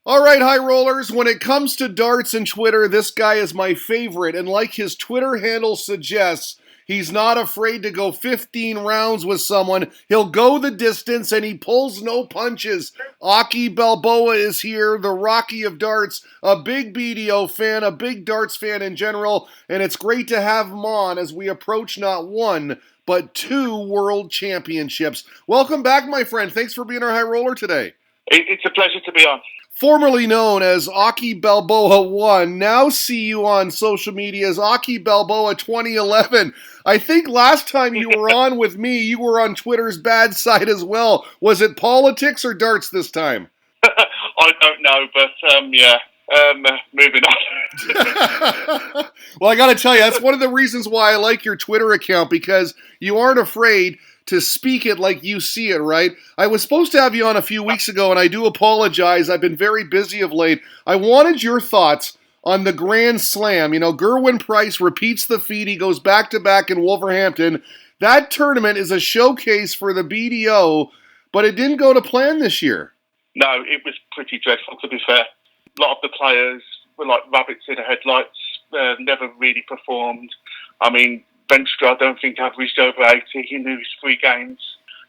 All right, high rollers, when it comes to darts and Twitter, this guy is my favorite. And like his Twitter handle suggests, he's not afraid to go 15 rounds with someone. He'll go the distance and he pulls no punches. Oche Balboa is here, the Rocky of darts, a big BDO fan, a big darts fan in general. And it's great to have him on as we approach not one, but 2 world championships. Welcome back, my friend. Thanks for being our high roller today. It's a pleasure to be on. Formerly known as Oche Balboa 1, now see you on social media as Oche Balboa 2011. I think last time you were on with me, you were on Twitter's bad side as well. Was it politics or darts this time? I don't know, but moving on. Well, I got to tell you, that's one of the reasons why I like your Twitter account, because you aren't afraid to speak it like you see it, right? I was supposed to have you on a few weeks ago, and I do apologize. I've been very busy of late. I wanted your thoughts on the Grand Slam. You know, Gerwyn Price repeats the feat. He goes back-to-back in Wolverhampton. That tournament is a showcase for the BDO, but it didn't go to plan this year. No, it was pretty dreadful, to be fair. A lot of the players were like rabbits in the headlights, never really performed. I mean, Bennett, I don't think averaged over 80. He lose 3 games.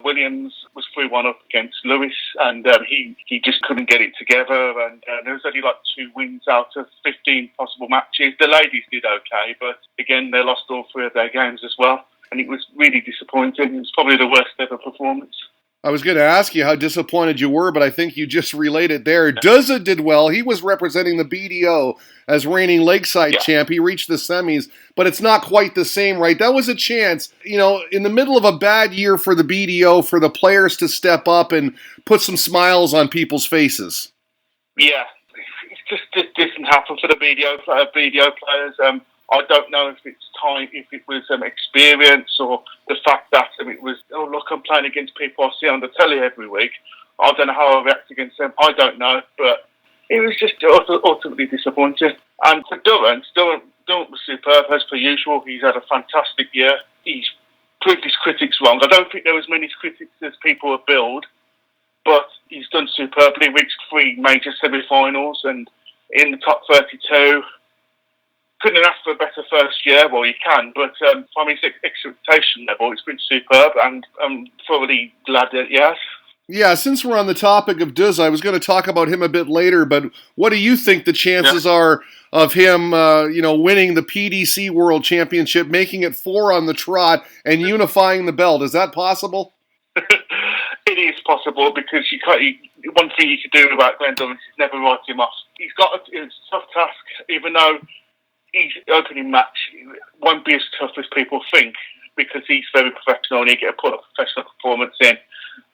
Williams was 3-1 up against Lewis, and he just couldn't get it together. And there was only like 2 wins out of 15 possible matches. The ladies did okay, but again, they lost all 3 of their games as well. And it was really disappointing. It was probably the worst ever performance. I was going to ask you how disappointed you were, but I think you just relayed it there. Duzza did well. He was representing the BDO as reigning Lakeside champ. He reached the semis, but it's not quite the same, right? That was a chance, you know, in the middle of a bad year for the BDO, for the players to step up and put some smiles on people's faces. Yeah, it just didn't happen for the BDO players. I don't know if it's time, if it was experience, or the fact that it was, oh look, I'm playing against people I see on the telly every week. I don't know how I react against them. I don't know, but it was just ultimately disappointing. And for Durant was superb as per usual. He's had a fantastic year. He's proved his critics wrong. I don't think there was many critics as people have billed, but he's done superbly. Reached 3 major semi-finals and in the top 32. Couldn't ask for a better first year. Well, you can, but from his expectation level, it's been superb, and I'm thoroughly glad that he has. Yeah, since we're on the topic of Duz, I was going to talk about him a bit later, but what do you think the chances are of him, winning the PDC World Championship, making it 4 on the trot, and unifying the belt? Is that possible? It is possible, because one thing you could do about Glenn Durant is never write him off. It's a tough task, even though his opening match won't be as tough as people think, because he's very professional and he'll get a professional performance in,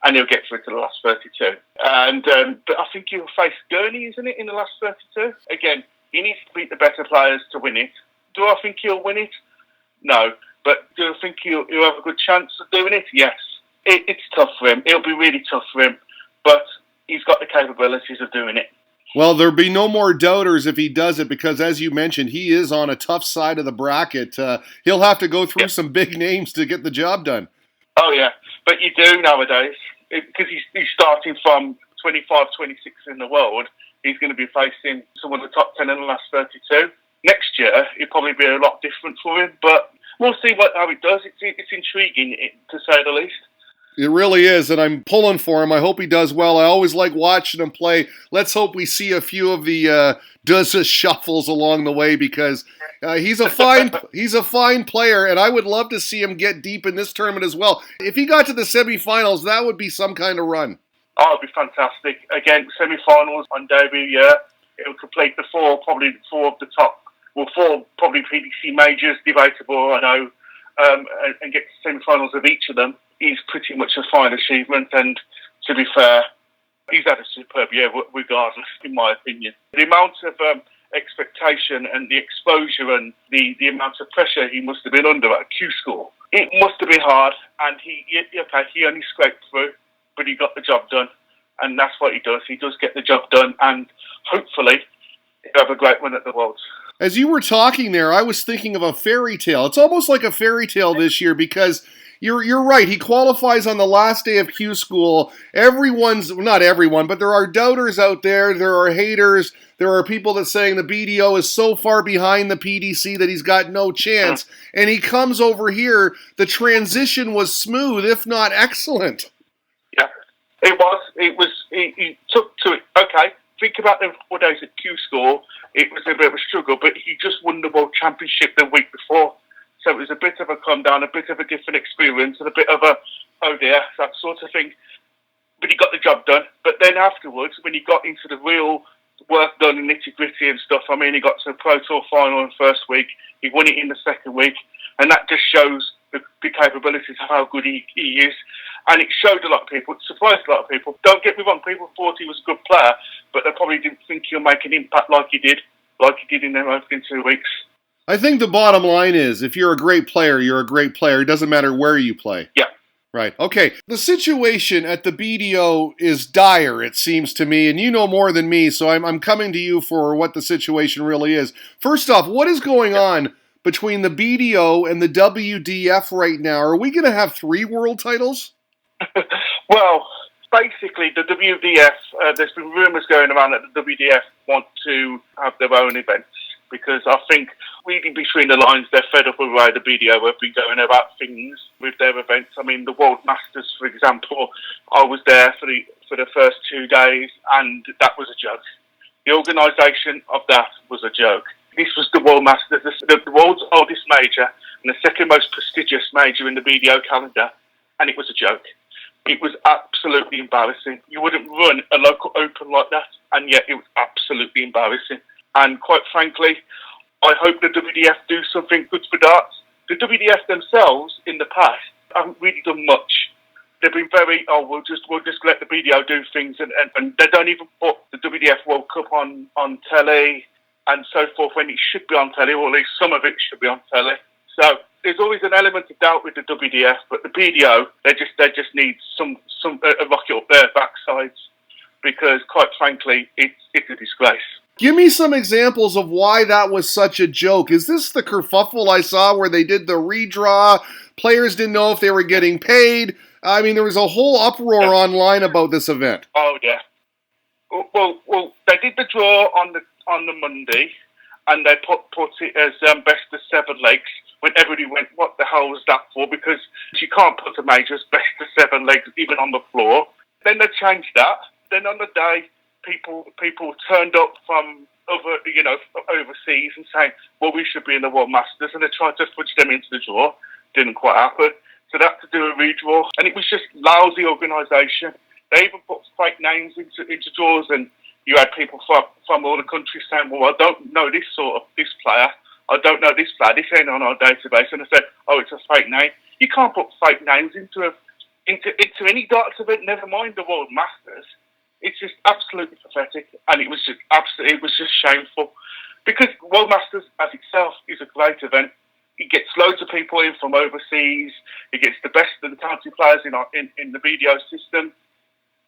and he'll get through to the last 32. But I think he'll face Gurney, isn't it, in the last 32? Again, he needs to beat the better players to win it. Do I think he'll win it? No. But do I think he'll have a good chance of doing it? Yes. It's tough for him. It'll be really tough for him, but he's got the capabilities of doing it. Well, there'll be no more doubters if he does it, because, as you mentioned, he is on a tough side of the bracket. He'll have to go through some big names to get the job done. Oh, yeah. But you do nowadays, because he's starting from 25, 26 in the world. He's going to be facing some of the top 10 in the last 32. Next year, it'll probably be a lot different for him, but we'll see how it does. It's intriguing, to say the least. It really is, and I'm pulling for him. I hope he does well. I always like watching him play. Let's hope we see a few of the Duzza shuffles along the way, because he's a fine player, and I would love to see him get deep in this tournament as well. If he got to the semifinals, that would be some kind of run. Oh, it'd be fantastic. Again, semifinals on debut year. It will complete the 4 of the top, 4 probably PDC majors, debatable, I know, and get to semifinals of each of them. Is pretty much a fine achievement, and to be fair, he's had a superb year regardless, in my opinion. The amount of expectation and the exposure and the amount of pressure he must have been under at Q School, it must have been hard, and he only scraped through, but he got the job done, and that's what he does. He does get the job done, and hopefully he'll have a great run at the Worlds. As you were talking there, I was thinking of a fairy tale. It's almost like a fairy tale this year because you're right. He qualifies on the last day of Q School. Everyone's, not everyone, but there are doubters out there. There are haters. There are people that saying the BDO is so far behind the PDC that he's got no chance. And he comes over here. The transition was smooth, if not excellent. Yeah, it was. He took to it. Okay, think about the 4 days at Q School. It was a bit of a struggle, but he just won the World Championship the week before. So it was a bit of a come down, a bit of a different experience, and a bit of a, oh dear, that sort of thing. But he got the job done. But then afterwards, when he got into the real work done and nitty-gritty and stuff, I mean, he got to the Pro Tour final in the first week. He won it in the second week. And that just shows the capabilities of how good he is. And it showed a lot of people, it surprised a lot of people. Don't get me wrong, people thought he was a good player, but they probably didn't think he'll make an impact like he did in their opening 2 weeks. I think the bottom line is, if you're a great player, you're a great player. It doesn't matter where you play. Yeah. Right. Okay. The situation at the BDO is dire, it seems to me, and you know more than me, so I'm coming to you for what the situation really is. First off, what is going on between the BDO and the WDF right now? Are we going to have 3 world titles? Well, basically, the WDF, there's been rumours going around that the WDF want to have their own events, because I think, reading between the lines, they're fed up with the way the BDO have been going about things with their events. I mean, the World Masters, for example, I was there for the first 2 days, and that was a joke. The organisation of that was a joke. This was the World Masters, the world's oldest major, and the second most prestigious major in the BDO calendar, and it was a joke. It was absolutely embarrassing. You wouldn't run a local open like that, and yet it was absolutely embarrassing. And quite frankly, I hope the WDF do something good for darts. The WDF themselves, in the past, haven't really done much. They've been very, we'll just let the BDO do things, and they don't even put the WDF World Cup on telly and so forth when it should be on telly, or at least some of it should be on telly. So there's always an element of doubt with the WDF, but the BDO, they just need a rocket up their backsides, because quite frankly, it's a disgrace. Give me some examples of why that was such a joke. Is this the kerfuffle I saw where they did the redraw? Players didn't know if they were getting paid. I mean, there was a whole uproar online about this event. Oh, yeah. Well, they did the draw on the Monday, and they put it as best of 7 legs, when everybody went, what the hell was that for? Because you can't put a major as best of 7 legs even on the floor. Then they changed that. Then on the day, people turned up from overseas and saying, well, we should be in the World Masters, and they tried to fudge them into the draw. Didn't quite happen. So they had to do a redraw, and it was just lousy organisation. They even put fake names into draws, and you had people from all the countries saying, well, I don't know this player. I don't know this player. This ain't on our database. And I said, oh, it's a fake name. You can't put fake names into any darts event, never mind the World Masters. It's just absolutely pathetic, and it was just shameful, because World Masters as itself is a great event. It gets loads of people in from overseas. It gets the best of the talented players in the BDO system,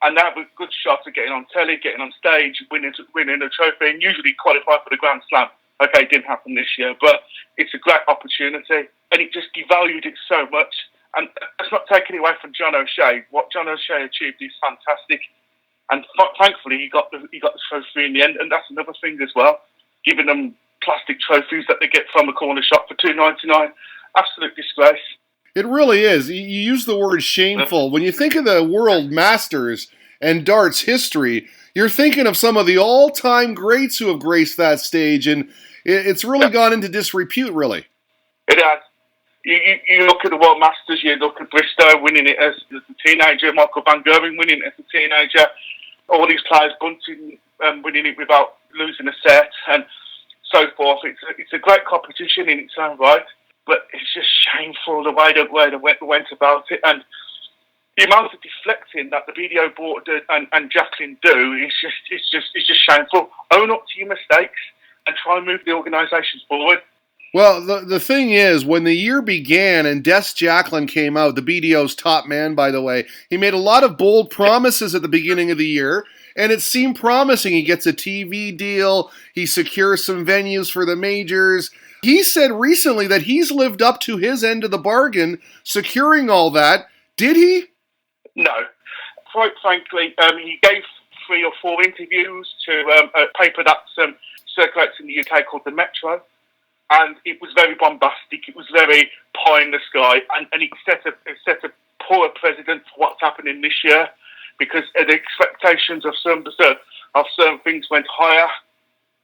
and they have a good shot at getting on telly, getting on stage, winning a trophy, and usually qualify for the Grand Slam. Okay, it didn't happen this year, but it's a great opportunity, and it just devalued it so much. And that's not taking away from John O'Shea. What John O'Shea achieved is fantastic. And thankfully, he got the trophy in the end, and that's another thing as well. Giving them plastic trophies that they get from a corner shop for $2.99, absolute disgrace. It really is. You use the word shameful. When you think of the World Masters and darts history, you're thinking of some of the all-time greats who have graced that stage, and it's really gone into disrepute, really. It has. You look at the World Masters, you look at Bristow winning it as a teenager, Michael Van Gerwen winning it as a teenager, all these players bunting winning it without losing a set, and so forth. It's a great competition in its own right, but it's just shameful the way they went about it, and the amount of deflecting that the BDO board and Jacqueline do is just shameful. Own up to your mistakes and try and move the organisations forward. Well, the thing is, when the year began and Des Jacqueline came out, the BDO's top man, by the way, he made a lot of bold promises at the beginning of the year, and it seemed promising. He gets a TV deal, he secures some venues for the majors. He said recently that he's lived up to his end of the bargain, securing all that. Did he? No. Quite frankly, he gave 3 or 4 interviews to a paper that circulates in the UK called The Metro, and it was very bombastic. It was very pie in the sky, and it set a poor precedent for what's happening this year, because the expectations of certain things went higher,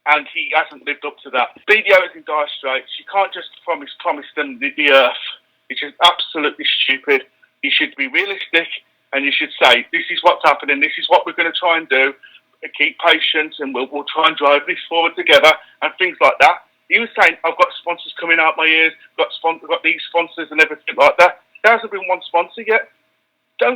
and he hasn't lived up to that. BDO is in dire straits. You can't just promise them the earth. It's just absolutely stupid. You should be realistic, and you should say, this is what's happening, this is what we're going to try and do. Keep patient, and we'll try and drive this forward together, and things like that. He was saying, I've got sponsors coming out my ears, got these sponsors and everything like that. There hasn't been one sponsor yet. You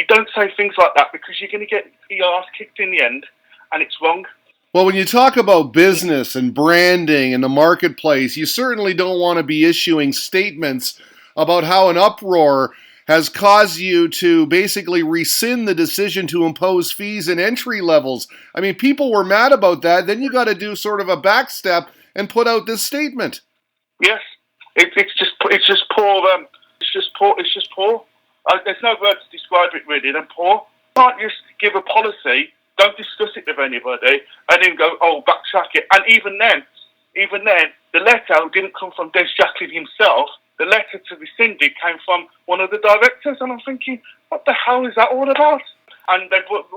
don't say things like that, because you're going to get your ass kicked in the end, and it's wrong. Well, when you talk about business and branding and the marketplace, you certainly don't want to be issuing statements about how an uproar has caused you to basically rescind the decision to impose fees and entry levels. I mean, people were mad about that. Then you got to do sort of a backstep and put out this statement. Yes, it's just poor. It's just poor. There's no word to describe it really than poor. You can't just give a policy, don't discuss it with anybody, and then go, backtrack it. And even then, the letter didn't come from Des Jacklin himself. The letter to rescind it came from one of the directors, and I'm thinking, what the hell is that all about? And they brought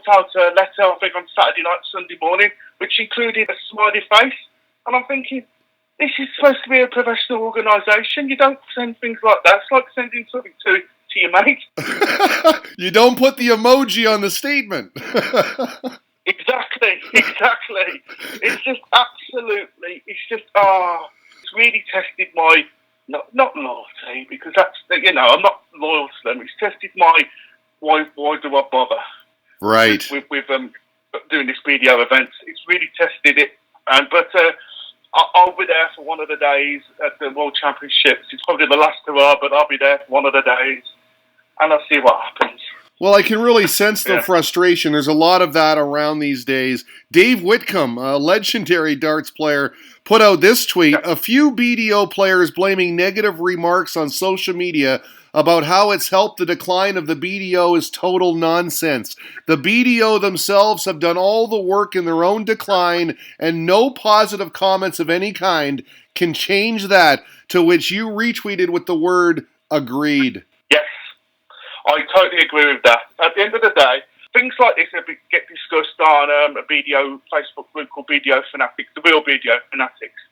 out a letter, I think, on Saturday night, Sunday morning, which included a smiley face. And I'm thinking, this is supposed to be a professional organisation. You don't send things like that. It's like sending something to your mate. You don't put the emoji on the statement. Exactly. It's really tested my, not loyalty, because that's, I'm not loyal to them. It's tested my, why do I bother? Right. With doing this BDO event. It's really tested it. But I'll be there for one of the days at the World Championships. It's probably the last hurrah, but I'll be there for one of the days, and I'll see what happens. Well, I can really sense the frustration. There's a lot of that around these days. Dave Whitcomb, a legendary darts player, put out this tweet. A few BDO players blaming negative remarks on social media about how it's helped the decline of the BDO is total nonsense. The BDO themselves have done all the work in their own decline, and no positive comments of any kind can change that, to which you retweeted with the word agreed. Yes, I totally agree with that. At the end of the day, things like this get discussed on a BDO Facebook group called BDO Fanatics, the real BDO Fanatics.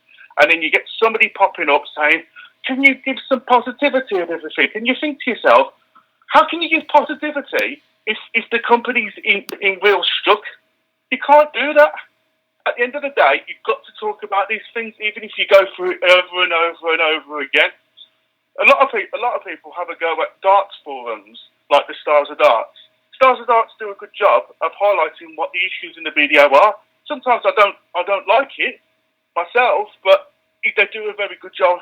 And then you get somebody popping up saying, can you give some positivity and everything? And you think to yourself, how can you give positivity if the company's in real struck? You can't do that. At the end of the day, you've got to talk about these things, even if you go through it over and over and over again. A lot of people have a go at darts forums, like the Stars of Darts. Stars of Darts do a good job of highlighting what the issues in the BDO are. Sometimes I don't like it myself, but they do a very good job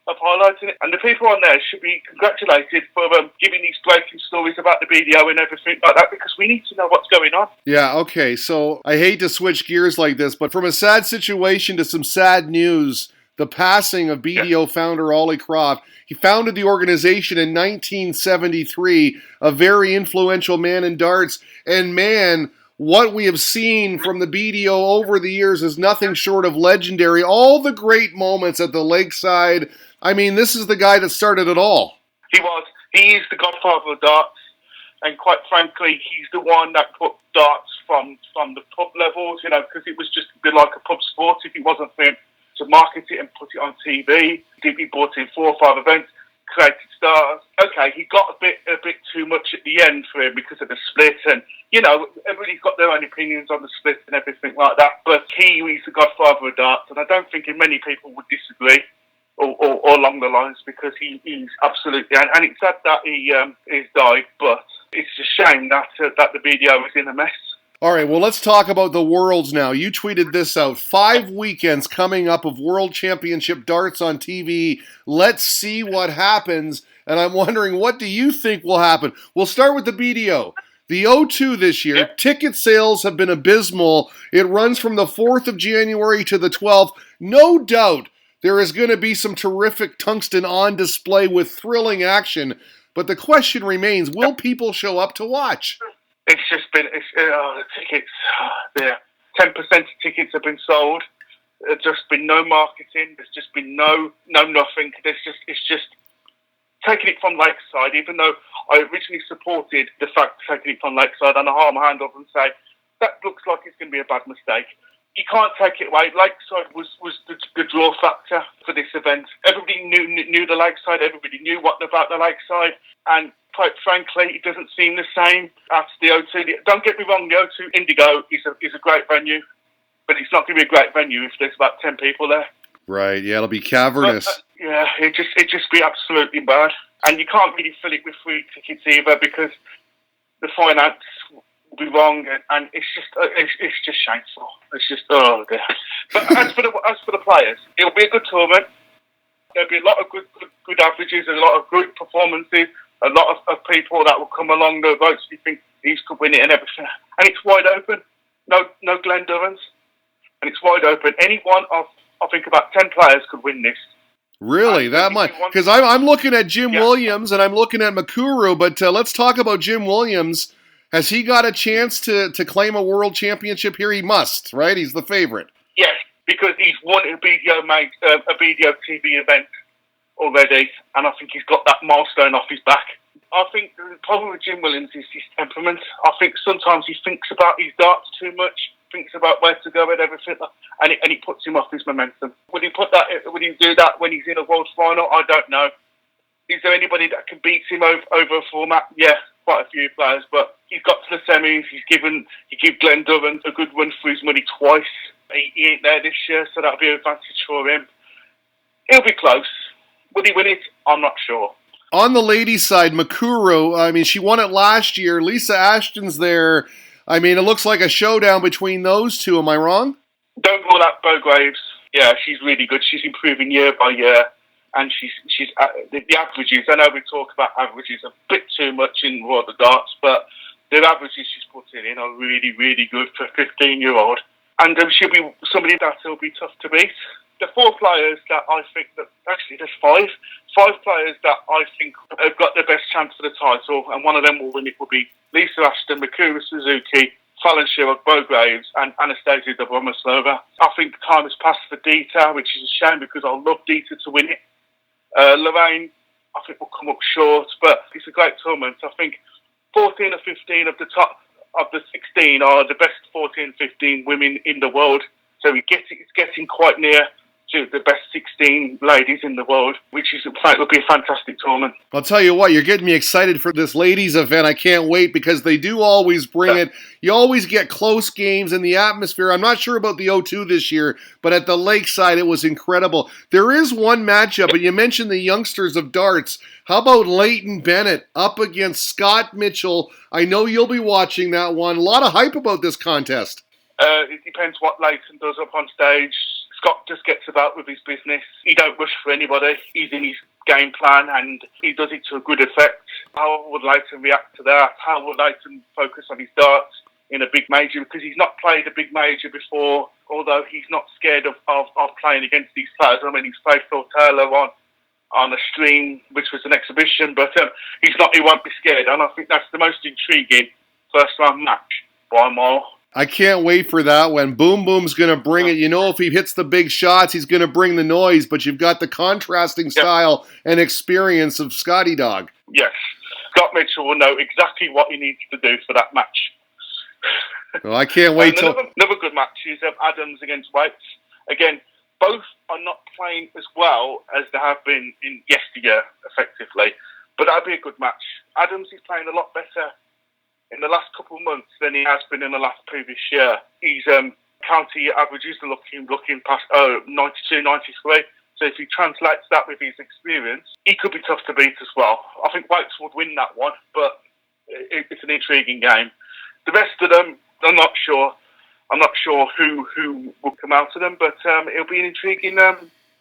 of highlighting it. And the people on there should be congratulated for giving these breaking stories about the BDO and everything like that, because we need to know what's going on. Yeah, okay. So I hate to switch gears like this, but from a sad situation to some sad news, the passing of BDO founder Ollie Croft. He founded the organization in 1973, a very influential man in darts. And man, what we have seen from the BDO over the years is nothing short of legendary. All the great moments at the lakeside. I mean, this is the guy that started it all. He was. He is the godfather of darts. And quite frankly, he's the one that put darts from the pub levels, because it was just a bit like a pub sport if it wasn't for him to market it and put it on TV. He brought in 4 or 5 events, created stars. Okay, he got a bit too much at the end for him because of the split, and everybody's got their own opinions on the split and everything like that. But he's the godfather of darts, and I don't think many people would disagree or along the lines, because he's absolutely. And it's sad that he's died, but it's a shame that the BDO is in a mess. All right, well, let's talk about the Worlds now. You tweeted this out. 5 weekends coming up of World Championship darts on TV. Let's see what happens. And I'm wondering, what do you think will happen? We'll start with the BDO. The O2 this year, ticket sales have been abysmal. It runs from the 4th of January to the 12th. No doubt there is going to be some terrific tungsten on display with thrilling action. But the question remains, will people show up to watch? It's just been, the tickets, 10% of tickets have been sold. There's just been no marketing. There's just been no nothing. It's just taking it from Lakeside, even though I originally supported the fact of taking it from Lakeside, and I hold my hand up and say, that looks like it's going to be a bad mistake. You can't take it away. Lakeside was the draw factor for this event. Everybody knew the Lakeside. Everybody knew what about the Lakeside. And quite frankly, it doesn't seem the same as the O2. Don't get me wrong, the O2 Indigo is a great venue, but it's not going to be a great venue if there's about 10 people there. Right, yeah, it'll be cavernous. It just be absolutely bad. And you can't really fill it with free tickets either because the finance will be wrong, and it's just shameful. It's just, oh dear. But as for the players, it'll be a good tournament. There'll be a lot of good averages, a lot of good performances, a lot of people that will come along the votes who think these could win it and everything. And it's wide open. No Glenn Durans. And it's wide open. Any one of, I think about 10 players could win this. Really, that much? Because I'm looking at Jim Williams and I'm looking at Makuru, but let's talk about Jim Williams. Has he got a chance to claim a world championship here? He must, right? He's the favorite. Yes, because he's won a BDO TV event already, and I think he's got that milestone off his back. I think the problem with Jim Williams is his temperament. I think sometimes he thinks about his darts too much, thinks about where to go and everything, and it puts him off his momentum. Would he do that when he's in a world final? I don't know. Is there anybody that can beat him over a format? Yeah, quite a few players, but he's got to the semis. He gave Glenn Durant a good run for his money twice. He ain't there this year, so that'll be an advantage for him. He'll be close. Will he win it? I'm not sure. On the ladies' side, Makuru, I mean, she won it last year. Lisa Ashton's there. I mean, it looks like a showdown between those two. Am I wrong? Don't rule out Bo Graves. Yeah, she's really good. She's improving year by year. And she's the averages. I know we talk about averages a bit too much in World of Darts, but the averages she's putting in are really, really good for a 15-year-old. And she'll be somebody that will be tough to beat. The 4 players that I think that actually there's 5 players that I think have got the best chance for the title, and one of them will win it. Will be Lisa Ashton, Makuru Suzuki, Fallon Sherrock, Bo Graves, and Anastasia Dobromoslova. I think the time has passed for Dita, which is a shame because I love Dita to win it. Lorraine, I think, will come up short, but it's a great tournament. I think 14 or 15 of the top of the 16 are the best 14, 15 women in the world. So it's getting quite near to the best 16 ladies in the world, which will be a fantastic tournament. I'll tell you what, you're getting me excited for this ladies event. I can't wait because they do always bring it. You always get close games in the atmosphere. I'm not sure about the O2 this year, but at the Lakeside, it was incredible. There is one matchup, and you mentioned the youngsters of darts. How about Layton Bennett up against Scott Mitchell? I know you'll be watching that one. A lot of hype about this contest. It depends what Layton does up on stage. Scott just gets about with his business. He don't rush for anybody. He's in his game plan and he does it to a good effect. How would Layton react to that? How would Layton focus on his darts in a big major? Because he's not played a big major before, although he's not scared of playing against these players. I mean, he's played Phil Taylor on a stream, which was an exhibition, but he won't be scared. And I think that's the most intriguing first round match by a mile. I can't wait for that one. Boom Boom's going to bring it. You know, if he hits the big shots, he's going to bring the noise, but you've got the contrasting style and experience of Scotty Dog. Yes. Scott Mitchell will know exactly what he needs to do for that match. Well, I can't wait Another good match is Adams against Whites. Again, both are not playing as well as they have been in yesteryear, effectively, but that'll be a good match. Adams is playing a lot better in the last couple of months than he has been in the last previous year. His county averages are looking past 92, 93. So if he translates that with his experience, he could be tough to beat as well. I think Whites would win that one, but it's an intriguing game. The rest of them, I'm not sure. I'm not sure who will come out of them, but it'll be an intriguing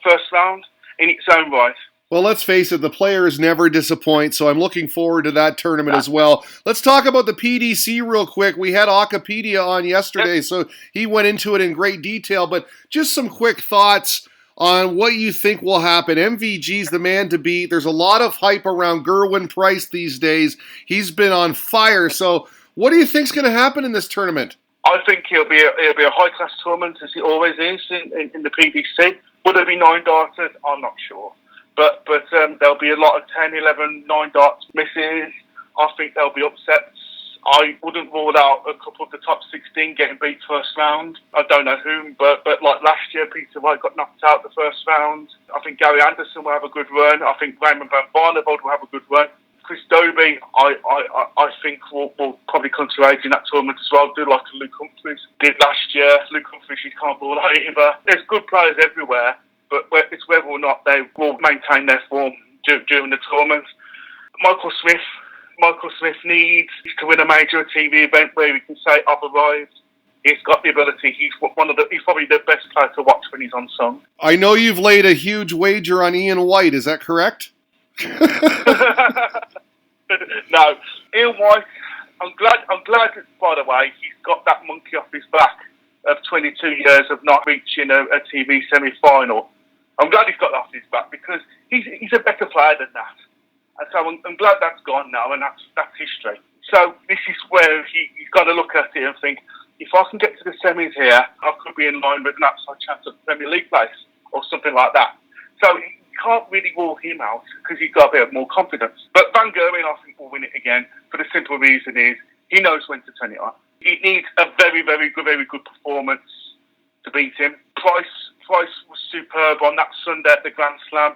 first round in its own right. Well, let's face it, the players never disappoint, so I'm looking forward to that tournament as well. Let's talk about the PDC real quick. We had Wikipedia on yesterday, so he went into it in great detail, but just some quick thoughts on what you think will happen. MVG's the man to beat. There's a lot of hype around Gerwin Price these days. He's been on fire, so what do you think's going to happen in this tournament? I think it'll be a high-class tournament, as it always is in the PDC. Will there be 9 darters? I'm not sure. But there'll be a lot of 10, 11, 9 darts misses. I think there'll be upsets. I wouldn't rule out a couple of the top 16 getting beat first round. I don't know whom, but like last year, Peter White got knocked out the first round. I think Gary Anderson will have a good run. I think Raymond van Barneveld will have a good run. Chris Dobie, I think will probably come to age in that tournament as well. Do like Luke Humphries did last year. Luke Humphries, he can't ball out either. There's good players everywhere. But it's whether or not they will maintain their form during the tournament. Michael Smith needs to win a major TV event where we can say, I've arrived. He's got the ability. He's probably the best player to watch when he's on song. I know you've laid a huge wager on Ian White. Is that correct? No, Ian White. I'm glad. By the way, he's got that monkey off his back of 22 years of not reaching a TV semi-final. I'm glad he's got that off his back because he's a better player than that. And so I'm glad that's gone now, and that's history. So this is where he's got to look at it and think, if I can get to the semis here, I could be in line with an outside chance of Premier League place or something like that. So you can't really rule him out because he's got a bit more confidence. But Van Gerwen, I think, will win it again for the simple reason is he knows when to turn it on. He needs a very, very good performance to beat him. Price was superb on that Sunday at the Grand Slam.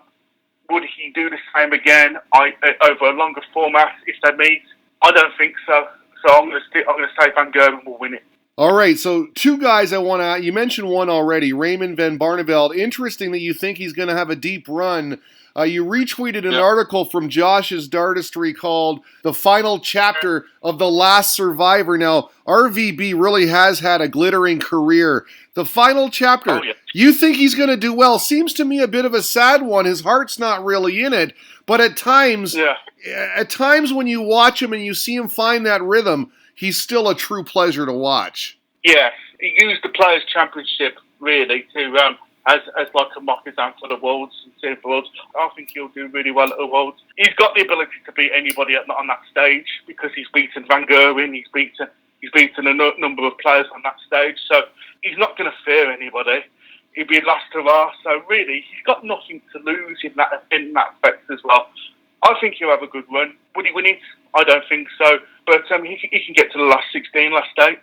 Would he do the same again over a longer format if they meet? I don't think so. So I'm going to say Van Gerwen will win it. All right, so 2 guys I want to... You mentioned one already, Raymond van Barneveld. Interesting that you think he's going to have a deep run. You retweeted an article from Josh's Dartistry called The Final Chapter of The Last Survivor. Now, RVB really has had a glittering career. The final chapter, you think he's going to do well? Seems to me a bit of a sad one. His heart's not really in it. But at times when you watch him and you see him find that rhythm, he's still a true pleasure to watch. Yes, he used the Players' Championship, really, to... As like a mock-down for the Worlds and Senior Worlds. I think he'll do really well at the Worlds. He's got the ability to beat anybody on that stage because he's beaten Van Gerwen, he's beaten a number of players on that stage, so he's not going to fear anybody. He'll be last hurrah, so really, he's got nothing to lose in that effect as well. I think he'll have a good run. Would he win it? I don't think so, but he can get to the last 16, last 8.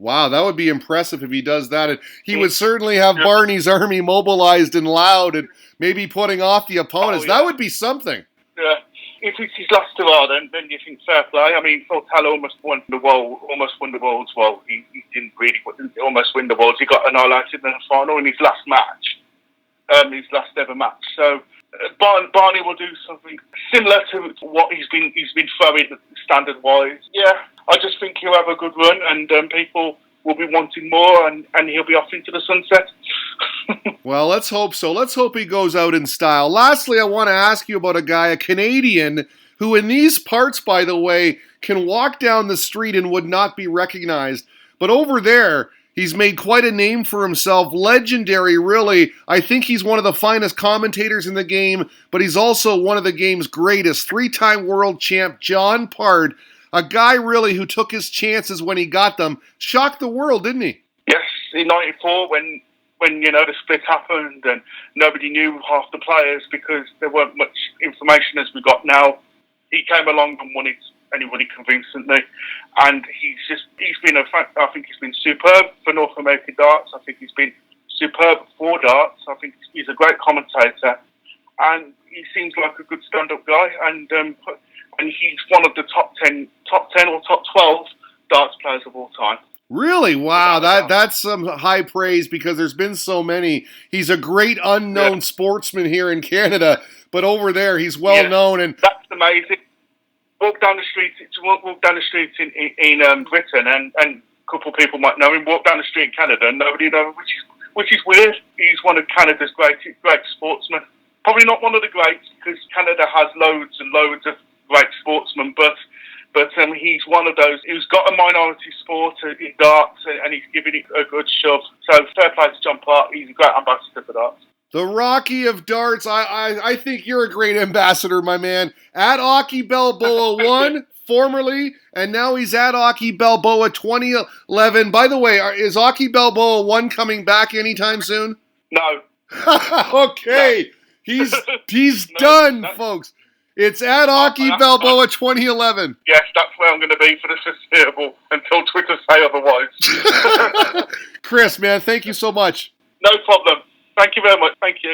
Wow, that would be impressive if he does that. And he would certainly have Barney's army mobilized and loud and maybe putting off the opponents. That would be something. Yeah. If it's his last hurrah, then you think fair play. I mean, Fortal almost won the Worlds. Well, he didn't really almost win the Worlds. He got annihilated in the final in his last match, his last ever match. So Barney will do something similar to what he's been throwing standard-wise. Yeah. I just think he'll have a good run and people will be wanting more and he'll be off into the sunset. Well, let's hope so. Let's hope he goes out in style. Lastly, I want to ask you about a guy, a Canadian, who in these parts, by the way, can walk down the street and would not be recognized. But over there, he's made quite a name for himself. Legendary, really. I think he's one of the finest commentators in the game, but he's also one of the game's greatest. 3-time world champ, John Pard. A guy really who took his chances when he got them. Shocked the world, didn't he? Yes, in '94 when the split happened and nobody knew half the players because there weren't much information as we got now. He came along and won it anybody convincingly, and I think he's been superb for North American darts. I think he's been superb for darts. I think he's a great commentator, and he seems like a good stand-up guy, and he's one of the top 10 or top 12 darts players of all time. Really? Wow, that's some high praise because there's been so many. He's a great unknown sportsman here in Canada, but over there he's well known. And that's amazing. Walk down the street in Britain, and a couple of people might know him. Walk down the street in Canada, and nobody knows, which is weird. He's one of Canada's great sportsmen. Probably not one of the greats, because Canada has loads and loads of great sportsmen, but he's one of those who's got a minority sport in darts, and he's giving it a good shove. So fair play to John Park. He's a great ambassador for darts. The Rocky of darts. I think you're a great ambassador, my man. At Oche Balboa 1, formerly, and now he's at Oche Balboa 2011. By the way, is Oche Balboa 1 coming back anytime soon? No. Okay. No. He's done, folks. It's at Oche Balboa 2011. Yes, that's where I'm going to be for the foreseeable until Twitter say otherwise. Chris, man, thank you so much. No problem. Thank you very much. Thank you.